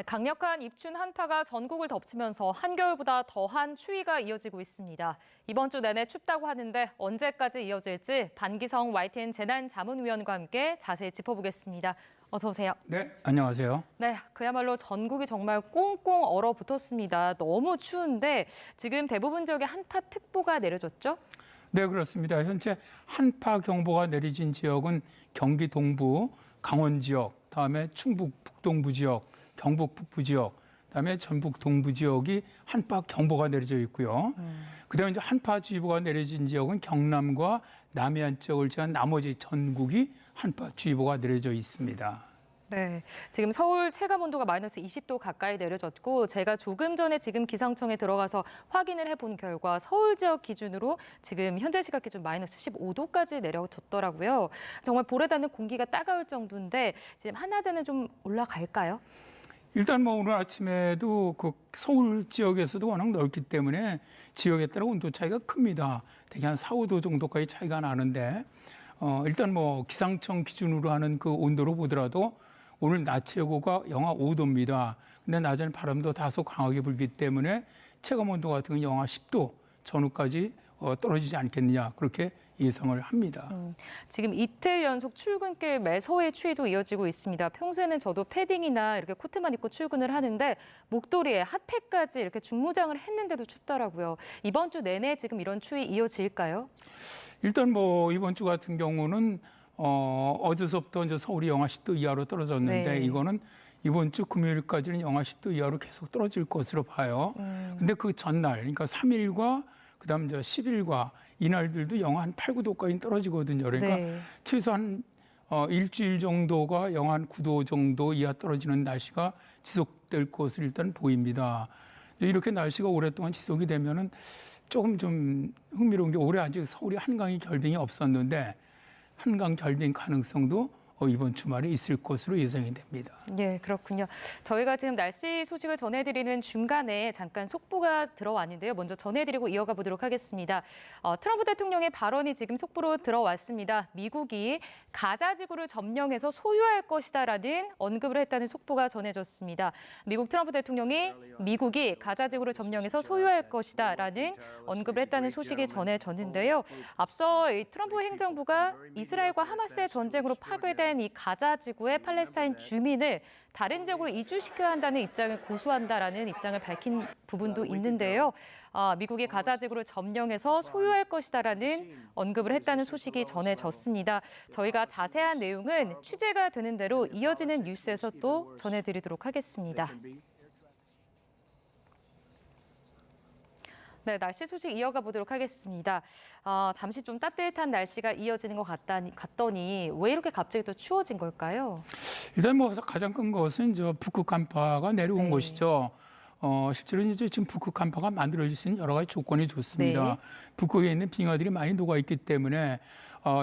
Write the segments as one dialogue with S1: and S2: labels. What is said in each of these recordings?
S1: 강력한 입춘 한파가 전국을 덮치면서 한겨울보다 더한 추위가 이어지고 있습니다. 이번 주 내내 춥다고 하는데 언제까지 이어질지 반기성 YTN 재난자문위원과 함께 자세히 짚어보겠습니다. 어서 오세요.
S2: 네, 안녕하세요.
S1: 네, 그야말로 전국이 정말 꽁꽁 얼어붙었습니다. 너무 추운데 지금 대부분 지역에 한파특보가 내려졌죠?
S2: 네, 그렇습니다. 현재 한파 경보가 내려진 지역은 경기 동부, 강원 지역, 다음에 충북 북동부 지역, 경북 북부 지역, 그다음에 전북 동부 지역이 한파 경보가 내려져 있고요. 그다음에 이제 한파주의보가 내려진 지역은 경남과 남해안 지역을 제한 나머지 전국이 한파주의보가 내려져 있습니다.
S1: 네, 지금 서울 체감온도가 마이너스 20도 가까이 내려졌고 제가 조금 전에 지금 기상청에 들어가서 확인을 해본 결과 서울 지역 기준으로 지금 현재 시각 기준 마이너스 15도까지 내려졌더라고요. 정말 볼에 닿는 공기가 따가울 정도인데 지금 한낮에는 좀 올라갈까요?
S2: 일단 뭐 오늘 아침에도 그 서울 지역에서도 워낙 넓기 때문에 지역에 따라 온도 차이가 큽니다. 대개 한 4, 5도 정도까지 차이가 나는데 일단 뭐 기상청 기준으로 하는 그 온도로 보더라도 오늘 낮 최고가 영하 5도입니다. 근데 낮에는 바람도 다소 강하게 불기 때문에 체감 온도 같은 경우는 영하 10도 전후까지 떨어지지 않겠느냐 그렇게 예상을 합니다.
S1: 지금 이틀 연속 출근길 매서의 추위도 이어지고 있습니다. 평소에는 저도 패딩이나 이렇게 코트만 입고 출근을 하는데 목도리에 핫팩까지 이렇게 중무장을 했는데도 춥더라고요. 이번 주 내내 지금 이런 추위 이어질까요?
S2: 일단 뭐 이번 주 같은 경우는 어제서부터 이제 서울이 영하 10도 이하로 떨어졌는데
S1: 네.
S2: 이거는 이번 주 금요일까지는 영하 10도 이하로 계속 떨어질 것으로 봐요. 근데 그 전날, 그러니까 3일과 그다음 이제 10일과 이날들도 영하 한 8, 9도까지 떨어지거든요. 그러니까
S1: 네.
S2: 최소한 일주일 정도가 영하 한 9도 정도 이하 떨어지는 날씨가 지속될 것으로 일단 보입니다. 이렇게 날씨가 오랫동안 지속이 되면은 조금 좀 흥미로운 게 올해 아직 서울이 한강이 결빙이 없었는데 한강 결빙 가능성도 이번 주말에 있을 것으로 예상이 됩니다.
S1: 네, 그렇군요. 저희가 지금 날씨 소식을 전해드리는 중간에 잠깐 속보가 들어왔는데요. 먼저 전해드리고 이어가 보도록 하겠습니다. 트럼프 대통령의 발언이 지금 속보로 들어왔습니다. 미국이 가자 지구를 점령해서 소유할 것이다라는 언급을 했다는 속보가 전해졌습니다. 미국 트럼프 대통령이 미국이 가자 지구를 점령해서 소유할 것이다라는 언급을 했다는 소식이 전해졌는데요. 앞서 이 트럼프 행정부가 이스라엘과 하마스의 전쟁으로 파괴된 이 가자 지구의 팔레스타인 주민을 다른 지역으로 이주시켜야 한다는 입장을 고수한다라는 입장을 밝힌 부분도 있는데요. 미국이 가자 지구를 점령해서 소유할 것이다라는 언급을 했다는 소식이 전해졌습니다. 저희가 자세한 내용은 취재가 되는 대로 이어지는 뉴스에서 또 전해드리도록 하겠습니다. 네, 날씨 소식 이어가 보도록 하겠습니다. 잠시 좀 따뜻한 날씨가 이어지는 것 같더니 왜 이렇게 갑자기 또 추워진 걸까요?
S2: 일단 뭐 가장 큰 것은 저 북극 한파가 내려온
S1: 네.
S2: 것이죠. 실제로 이제 지금 북극 한파가 만들어질 수 있는 여러 가지 조건이 좋습니다.
S1: 네.
S2: 북극에 있는 빙하들이 많이 녹아 있기 때문에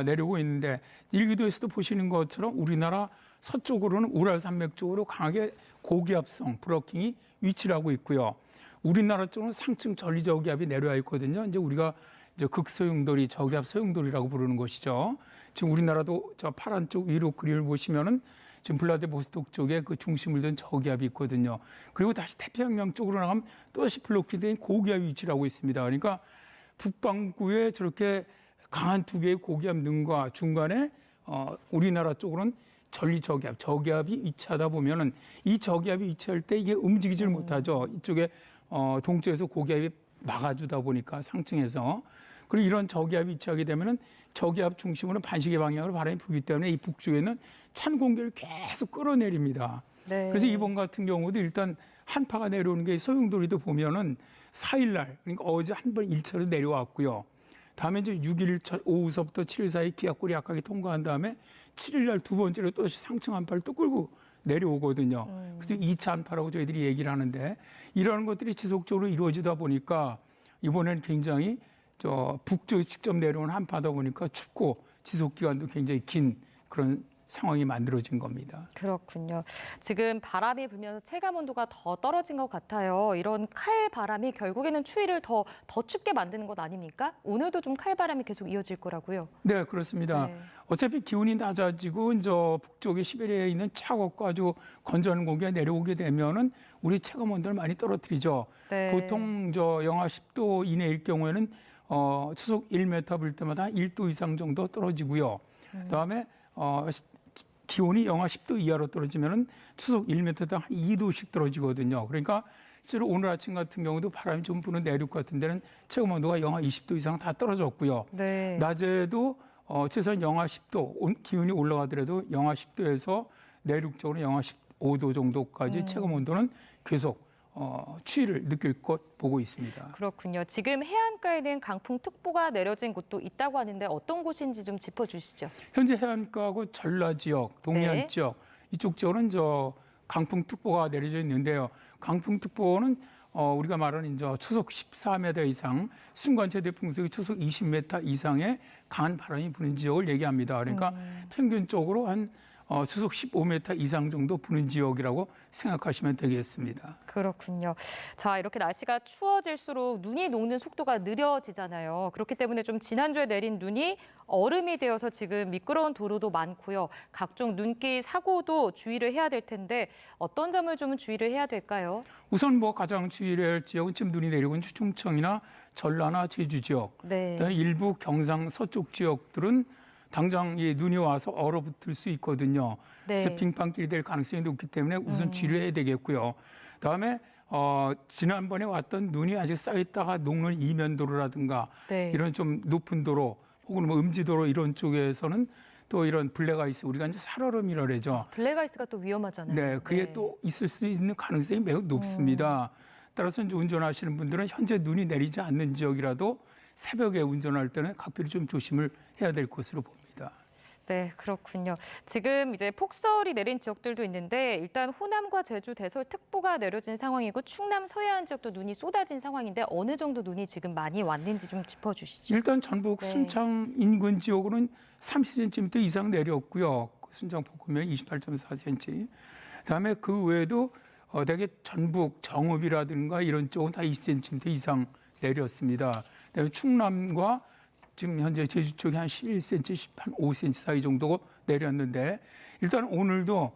S2: 내려오고 있는데 일기도에서도 보시는 것처럼 우리나라 서쪽으로는 우랄 산맥 쪽으로 강하게 고기압성 브로킹이 위치를 하고 있고요. 우리나라 쪽은 상층 전리저기압이 내려와 있거든요. 이제 우리가 이제 극소용돌이, 저기압 소용돌이라고 부르는 것이죠. 지금 우리나라도 저 파란 쪽 위로 그림을 보시면은 지금 블라디보스톡 쪽에 그 중심을 둔 저기압이 있거든요. 그리고 다시 태평양 쪽으로 나가면 또다시 블록이 된 고기압이 위치를 하고 있습니다. 그러니까 북반구에 저렇게 강한 두 개의 고기압 능과 중간에 우리나라 쪽으로는 전리저기압, 저기압이 위치하다 보면은 이 저기압이 위치할 때 이게 움직이질 못하죠. 이쪽에 동쪽에서 고기압이 막아주다 보니까 상층에서 그리고 이런 저기압이 위치하게 되면은 저기압 중심으로 반시계 방향으로 바람이 불기 때문에 이 북쪽에는 찬 공기를 계속 끌어내립니다.
S1: 네.
S2: 그래서 이번 같은 경우도 일단 한파가 내려오는 게 소용돌이도 보면은 4일날 그러니까 어제 한 번 1차로 내려왔고요. 다음에 이제 6일 오후서부터 7일 사이 기압골이 약하게 통과한 다음에 7일날 두 번째로 또 상층 한파를 또 끌고 내려오거든요. 그래서 2차 한파라고 저희들이 얘기를 하는데 이런 것들이 지속적으로 이루어지다 보니까 이번에는 굉장히 북쪽에 직접 내려온 한파다 보니까 춥고 지속 기간도 굉장히 긴 그런 상황이 만들어진 겁니다.
S1: 그렇군요. 지금 바람이 불면서 체감 온도가 더 떨어진 것 같아요. 이런 칼바람이 결국에는 추위를 더 춥게 만드는 것 아닙니까? 오늘도 좀 칼바람이 계속 이어질 거라고요.
S2: 네, 그렇습니다.
S1: 네.
S2: 어차피 기온이 낮아지고 저 북쪽에 시베리아에 있는 차갑고 아주 건조한 공기가 내려오게 되면은 우리 체감 온도를 많이 떨어뜨리죠.
S1: 네.
S2: 보통 저 영하 10도 이내일 경우에는 초속 1m 불 때마다 한 1도 이상 정도 떨어지고요. 그다음에 기온이 영하 10도 이하로 떨어지면은 초속 1m당 한 2도씩 떨어지거든요. 그러니까 실제로 오늘 아침 같은 경우도 바람이 좀 부는 내륙 같은 데는 체감 온도가 영하 20도 이상 다 떨어졌고요.
S1: 네.
S2: 낮에도 최소한 영하 10도, 기온이 올라가더라도 영하 10도에서 내륙적으로 영하 15도 정도까지 체감 온도는 계속 추위를 느낄 것 보고 있습니다.
S1: 그렇군요. 지금 해안가에는 강풍특보가 내려진 곳도 있다고 하는데 어떤 곳인지 좀 짚어주시죠.
S2: 현재 해안가하고 전라 지역, 동해안
S1: 네.
S2: 지역 이쪽 지역은 강풍특보가 내려져 있는데요. 강풍특보는 우리가 말하는 초속 14m 이상, 순간 최대 풍속이 초속 20m 이상의 강한 바람이 부는 지역을 얘기합니다. 그러니까 평균적으로 한 초속 15m 이상 정도 부는 지역이라고 생각하시면 되겠습니다.
S1: 그렇군요. 자, 이렇게 날씨가 추워질수록 눈이 녹는 속도가 느려지잖아요. 그렇기 때문에 좀 지난주에 내린 눈이 얼음이 되어서 지금 미끄러운 도로도 많고요. 각종 눈길 사고도 주의를 해야 될 텐데 어떤 점을 좀 주의를 해야 될까요?
S2: 우선 가장 주의해야 할 지역은 지금 눈이 내리고 있는 충청이나 전라나 제주 지역,
S1: 네.
S2: 그다음에 일부 경상 서쪽 지역들은 당장 눈이 와서 얼어붙을 수 있거든요.
S1: 네.
S2: 그래서 빙판길이 될 가능성이 높기 때문에 우선 주의를 해야 되겠고요. 그다음에 지난번에 왔던 눈이 아직 쌓여있다가 녹는 이면도로라든가
S1: 네.
S2: 이런 좀 높은 도로 혹은 음지도로 이런 쪽에서는 또 이런 블랙아이스, 우리가 이제 살얼음이라 그러죠.
S1: 블랙아이스가 또 위험하잖아요.
S2: 네, 그게 또 있을 수 있는 가능성이 매우 높습니다. 따라서 이제 운전하시는 분들은 현재 눈이 내리지 않는 지역이라도 새벽에 운전할 때는 각별히 좀 조심을 해야 될 것으로 봅니다.
S1: 네, 그렇군요. 지금 이제 폭설이 내린 지역들도 있는데 일단 호남과 제주 대설특보가 내려진 상황이고 충남 서해안 지역도 눈이 쏟아진 상황인데 어느 정도 눈이 지금 많이 왔는지 좀 짚어주시죠.
S2: 일단 전북
S1: 네.
S2: 순창 인근 지역으로는 30cm 이상 내렸고요. 순창 폭우면 28.4cm. 그다음에 그 외에도 대개 전북 정읍이라든가 이런 쪽은 다 20cm 이상 내렸습니다. 그다음에 충남과 지금 현재 제주 쪽이 한 11cm, 한 5cm 사이 정도 내렸는데 일단 오늘도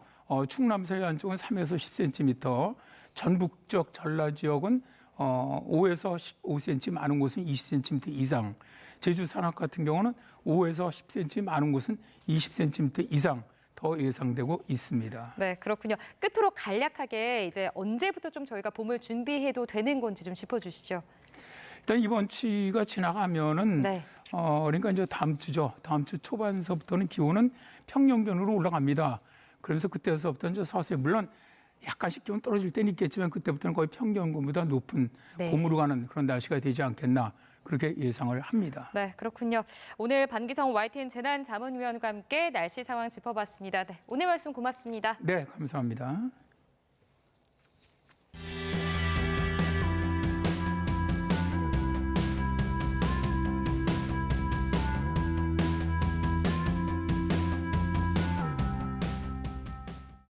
S2: 충남 서해안 쪽은 3에서 10cm, 전북 쪽 전라 지역은 5에서 15cm, 많은 곳은 20cm 이상, 제주 산악 같은 경우는 5에서 10cm, 많은 곳은 20cm 이상 더 예상되고 있습니다.
S1: 네, 그렇군요. 끝으로 간략하게 이제 언제부터 좀 저희가 봄을 준비해도 되는 건지 좀 짚어주시죠.
S2: 일단 이번 추위가 지나가면은
S1: 네.
S2: 그러니까 이제 다음 주죠. 다음 주 초반서부터는 기온은 평년견으로 올라갑니다. 그러면서 그때서부터는 이제 서서히 물론 약간씩 기온 떨어질 때는 있겠지만 그때부터는 거의 평년보다 높은
S1: 네.
S2: 봄으로 가는 그런 날씨가 되지 않겠나 그렇게 예상을 합니다.
S1: 네, 그렇군요. 오늘 반기성 YTN 재난자문위원과 함께 날씨 상황 짚어봤습니다. 네, 오늘 말씀 고맙습니다.
S2: 네, 감사합니다.